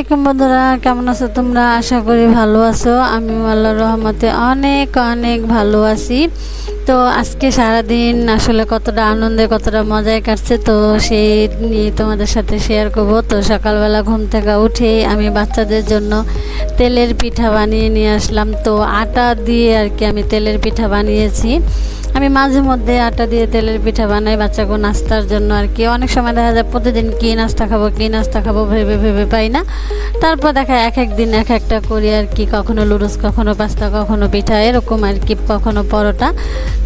আলাইকুম বন্ধুরা, কেমন আছো তোমরা? আশা করি ভালো আছো। আমি আল্লাহর রহমতে অনেক অনেক ভালো আছি। তো আজকে সারাদিন আসলে কতটা আনন্দে কতটা মজায় কাটছে, তো সেই নিয়ে তোমাদের সাথে শেয়ার করব। তো সকালবেলা ঘুম থেকে উঠে আমি বাচ্চাদের জন্য তেলের পিঠা বানিয়ে নিয়ে আসলাম। তো আটা দিয়ে আর কি আমি তেলের পিঠা বানিয়েছি। আমি মাঝে মধ্যে আটা দিয়ে তেলের পিঠা বানাই বাচ্চাকে নাস্তার জন্য আর কি। অনেক সময় দেখা যায় প্রতিদিন কী নাস্তা খাবো ভেবে ভেবে পাই না। তারপর দেখা এক এক দিন এক একটা করি আর কি, কখনো লুডুস, কখনো পাস্তা, কখনো পিঠা, এরকম আর কি, কখনো পরোটা।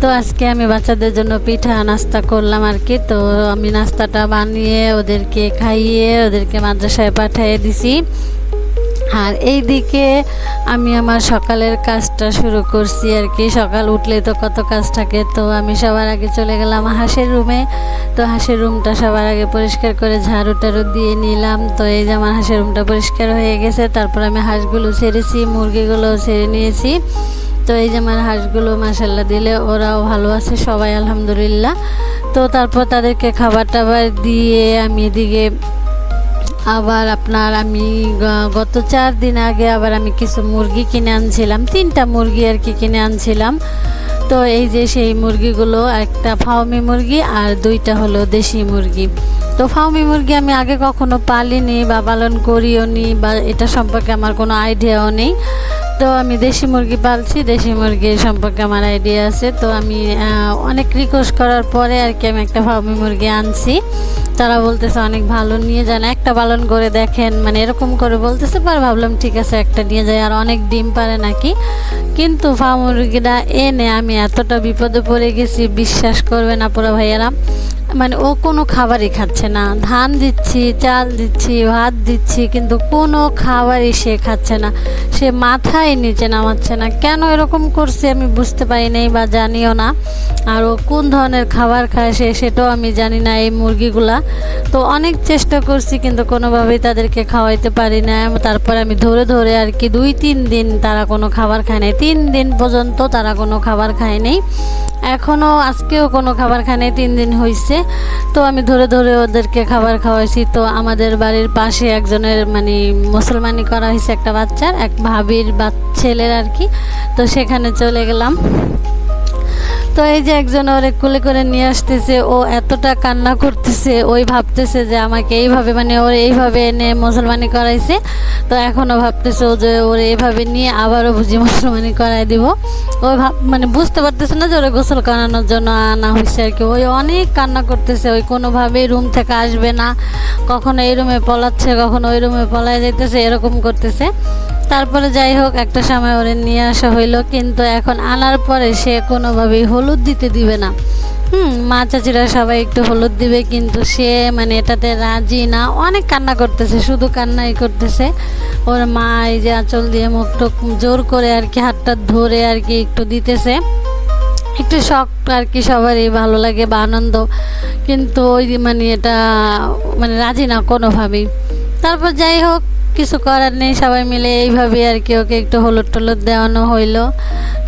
তো আজকে আমি বাচ্চাদের জন্য পিঠা নাস্তা করলাম আর কি। তো আমি নাস্তাটা বানিয়ে ওদেরকে খাইয়ে ওদেরকে মাদ্রাসায় পাঠিয়ে দিছি। আর এই দিকে আমি আমার সকালের কাজটা শুরু করছি আর কি। সকাল উঠলে তো কত কাজ থাকে। তো আমি সবার আগে চলে গেলাম হাঁসের রুমে। তো হাঁসের রুমটা সবার আগে পরিষ্কার করে ঝাড়ু টাড়ু দিয়ে নিলাম। তো এই যে আমার হাঁসের রুমটা পরিষ্কার হয়ে গেছে। তারপর আমি হাঁসগুলো ছেড়েছি, মুরগিগুলোও ছেড়ে নিয়েছি। তো এই যে আমার হাঁসগুলো মাশাল্লাহ দিলে ওরাও ভালো আছে সবাই, আলহামদুলিল্লাহ। তো তারপর তাদেরকে খাবার টাবার দিয়ে আমি এদিকে আবার আমি গত 4 দিন আগে আবার আমি কিছু মুরগি কিনে আনছিলাম, 3টা মুরগি আর কি কিনে আনছিলাম। তো এই যে সেই মুরগিগুলো, একটা ফার্মি মুরগি আর 2টা হলো দেশি মুরগি। তো ফার্মি মুরগি আমি আগে কখনো পালিনি বা পালন করিও নি, বা এটা সম্পর্কে আমার কোনো আইডিয়াও নেই। তো আমি দেশি মুরগি পালছি, দেশি মুরগি সম্পর্কে আমার আইডিয়া আছে। তো আমি অনেক রিকোয়েস্ট করার পরে আর কি আমি একটা ফার্মি মুরগি আনছি। তারা বলতেছে অনেক ভালো, নিয়ে যান, একটা পালন করে দেখেন, মানে এরকম করে বলতেছে। পর ভাবলাম ঠিক আছে একটা নিয়ে যাই, আর অনেক ডিম পারে নাকি। কিন্তু ফার্ম মুরগিটা এনে আমি এতটা বিপদে পড়ে গেছি, বিশ্বাস করবে না পুরো ভাইয়ারা। মানে ও কোনো খাবারই খাচ্ছে না। ধান দিচ্ছি, চাল দিচ্ছি, ভাত দিচ্ছি, কিন্তু কোনো খাবারই সে খাচ্ছে না। সে মাথায় নিচে নামাচ্ছে না। কেন এরকম করছে আমি বুঝতে পারি নাই বা জানিও না। আর ও কোন ধরনের খাবার খায় সেটাও আমি জানি না এই মুরগিগুলা। তো অনেক চেষ্টা করছি কিন্তু কোনোভাবেই তাদেরকে খাওয়াইতে পারি না। তারপর আমি ধরে ধরে আর কি 2-3 দিন তারা কোনো খাবার খায় নাই। 3 দিন পর্যন্ত তারা কোনো খাবার খায় নাই। এখনও আজকেও কোনো খাবার খায় নাই, 3 দিন হয়েছে। তো আমি ধরে ধরে ওদেরকে খাবার খাওয়াইছি। তো আমাদের বাড়ির পাশে একজনের মানে মুসলমানি করা হয়েছে একটা বাচ্চার, এক ভাবির ছেলের আর কি। তো সেখানে চলে গেলাম। তো এই যে একজন ওরে কোলে করে নিয়ে আসতেছে, ও এতটা কান্না করতেছে, ওই ভাবতেছে যে আমাকে এইভাবে মানে ওর এইভাবে এনে মুসলমানি করাইছে। তো এখনও ভাবতেছে ও যে ওর এইভাবে নিয়ে আবারও বুঝি মুসলমানি করাই দিব। ওই মানে বুঝতে পারতেছে না যে ওরা গোসল করানোর জন্য আনা হয়েছে আর কি। ওই অনেক কান্না করতেছে, ওই কোনোভাবেই রুম থেকে আসবে না। কখনো এই রুমে পলাচ্ছে, কখনো ওই রুমে পলায় যাইতেছে, এরকম করতেছে। তারপরে যাই হোক একটা সময় ওরে নিয়ে আসা হইলো, কিন্তু এখন আনার পরে সে কোনোভাবেই হলুদ দিতে দিবে না। মা চাচিরা সবাই একটু হলুদ দিবে, কিন্তু সে মানে এটাতে রাজি না। অনেক কান্না করতেছে, শুধু কান্নাই করতেছে। ওর মা এই যে আঁচল দিয়ে মুখ টুক জোর করে আর কি হাতটা ধরে আর কি একটু দিতেছে। একটু শখ আর কি, সবারই ভালো লাগে বা আনন্দ, কিন্তু ওই মানে এটা মানে রাজি না কোনোভাবেই। তারপর যাই হোক কিছু করার নেই, সবাই মিলে এইভাবে আর কি ওকে একটু হলুদ টলুদ দেওয়ানো হইলো।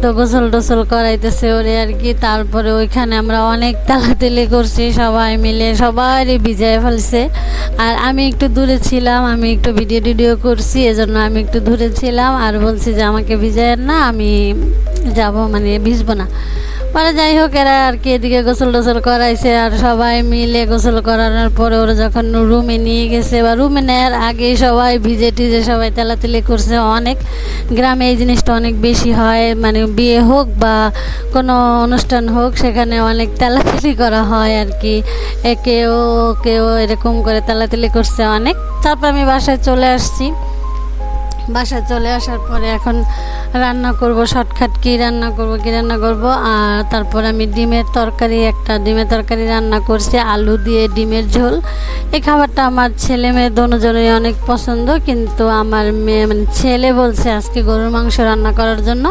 তো গোসল টোসল করাইতেছে ওরে আর কি। তারপরে ওইখানে আমরা অনেক তেলাতেলি করছি সবাই মিলে, সবারই ভিজায় ফেলছে। আর আমি একটু দূরে ছিলাম, আমি একটু ভিডিও করছি, এজন্য আমি একটু দূরে ছিলাম। আর বলছি যে আমাকে ভিজায় না, আমি যাব, মানে ভিজবো না। পরে যাই হোক এরা আর কি এদিকে গোসল টোসল করাইছে। আর সবাই মিলে গোসল করানোর পরে ওরা যখন রুমে নিয়ে গেছে, বা রুমে নেওয়ার আগে সবাই ভিজে টিজে সবাই তেলাতেলি করছে। অনেক গ্রামে এই জিনিসটা অনেক বেশি হয়, মানে বিয়ে হোক বা কোনো অনুষ্ঠান হোক সেখানে অনেক তেলাতেলি করা হয় আর কি। কেউ এরকম করে তেলাতেলি করছে অনেক। তারপর আমি বাসায় চলে আসছি। বাসায় চলে আসার পরে এখন রান্না করব, শর্টকাট কী রান্না করব। আর তারপর আমি ডিমের তরকারি রান্না করছি, আলু দিয়ে ডিমের ঝোল। এই খাবারটা আমার ছেলে মেয়ে দুজনেরই অনেক পছন্দ, কিন্তু আমার মেয়ে মানে ছেলে বলছে আজকে গরুর মাংস রান্না করার জন্য।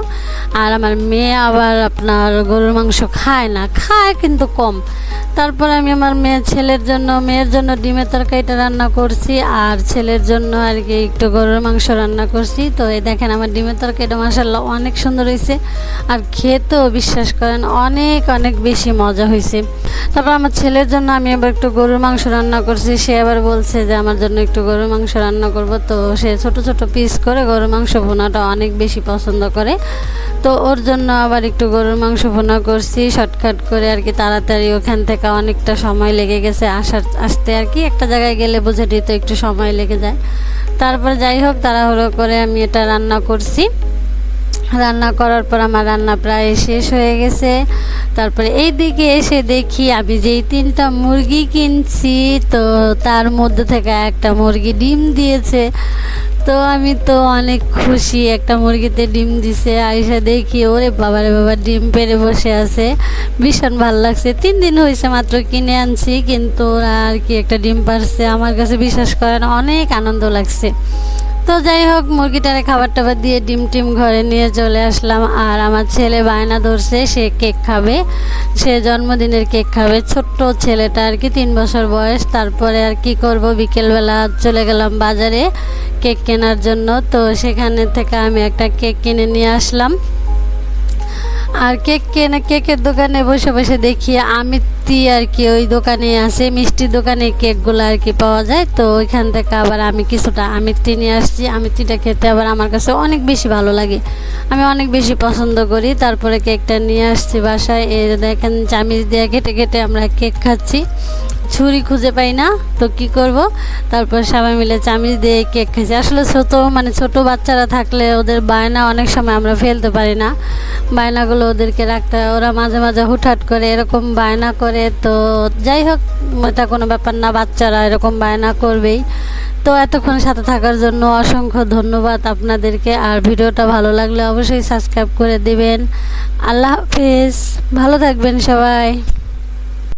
আর আমার মেয়ে আবার আপনার গরুর মাংস খায় না, খায় কিন্তু কম। তো তারপর আমি আমার মেয়ের জন্য ডিমের তরকারিটা রান্না করছি, আর ছেলের জন্য আর কি একটু গরুর মাংস রান্না করছি। তো এই দেখেন আমার ডিমের তরকারিটা মাশাআল্লাহ অনেক সুন্দর হয়েছে, আর খেতেও বিশ্বাস করেন অনেক অনেক বেশি মজা হয়েছে। তারপর আমার ছেলের জন্য আমি আবার একটু গরুর মাংস রান্না করছি। সে আবার বলছে যে আমার জন্য একটু গরুর মাংস রান্না করব। তো সে ছোট ছোট পিস করে গরুর মাংস ভুনাটা অনেক বেশি পছন্দ করে। তো ওর জন্য আবার একটু গরুর মাংস ভুনা করছি শর্টকাট করে আর কি, তাড়াতাড়ি। ওখান থেকে অনেকটা সময় লেগে গেছে আসতে আর কি, একটা জায়গায় গেলে বুঝেটি তো একটু সময় লেগে যায়। তারপর যাই হোক তাড়াহুড়ো করে আমি এটা রান্না করছি। রান্না করার পর আমার রান্না প্রায় শেষ হয়ে গেছে। তারপরে এই দিকে এসে দেখি আমি যেই 3টা মুরগি কিনছি, তো তার মধ্যে থেকে একটা মুরগি ডিম দিয়েছে। তো আমি তো অনেক খুশি, একটা মুরগিতে ডিম দিছে। আইসা দেখি ওরে বাবারে বাবা, ডিম পেড়ে বসে আছে। ভীষণ ভালো লাগছে। 3 দিন হয়েছে মাত্র কিনে আনছি, কিন্তু ওরা আর কি একটা ডিম পারছে। আমার কাছে বিশ্বাস করেন অনেক আনন্দ লাগছে। তো যাই হোক মুরগিটারে খাবার টাবার দিয়ে ডিম টিম ঘরে নিয়ে চলে আসলাম। আর আমার ছেলে বায়না ধরছে, সে কেক খাবে, সে জন্মদিনের কেক খাবে। ছোট্ট ছেলেটা আর কি, 3 বছর বয়স। তারপরে আর কি করব, বিকেলবেলা চলে গেলাম বাজারে কেক কেনার জন্য। তো সেখানে থেকে আমি একটা কেক কিনে নিয়ে আসলাম। আর কেকের দোকানে বসে বসে দেখি আমিত্তি আর কি ওই দোকানে আছে, মিষ্টির দোকানে কেকগুলো আর কি পাওয়া যায়। তো ওইখান থেকে আবার আমি কিছুটা আমিত্তি নিয়ে আসছি। আমিত্তিটা খেতে আবার আমার কাছে অনেক বেশি ভালো লাগে, আমি অনেক বেশি পছন্দ করি। তারপরে কেকটা নিয়ে আসছি বাসায়। এই দেখেন চামিচ দিয়ে কেটে কেটে আমরা কেক খাচ্ছি। ছুরি খুঁজে পাই না, তো কি করব। তারপর সবাই মিলে চামিচ দিয়ে কেক খেয়েছি। আসলে ছোট বাচ্চারা থাকলে ওদের বায়না অনেক সময় আমরা ফেলতে পারি না, বায়নাগুলো ওদেরকে রাখতে হয়। ওরা মাঝে মাঝে হুটহাট করে এরকম বায়না করে। তো যাই হোক এটা কোনো ব্যাপার না, বাচ্চারা এরকম বায়না করবেই। তো এতক্ষণ সাথে থাকার জন্য অসংখ্য ধন্যবাদ আপনাদেরকে। আর ভিডিওটা ভালো লাগলে অবশ্যই সাবস্ক্রাইব করে দিবেন। আল্লাহ হাফেজ, ভালো থাকবেন সবাই।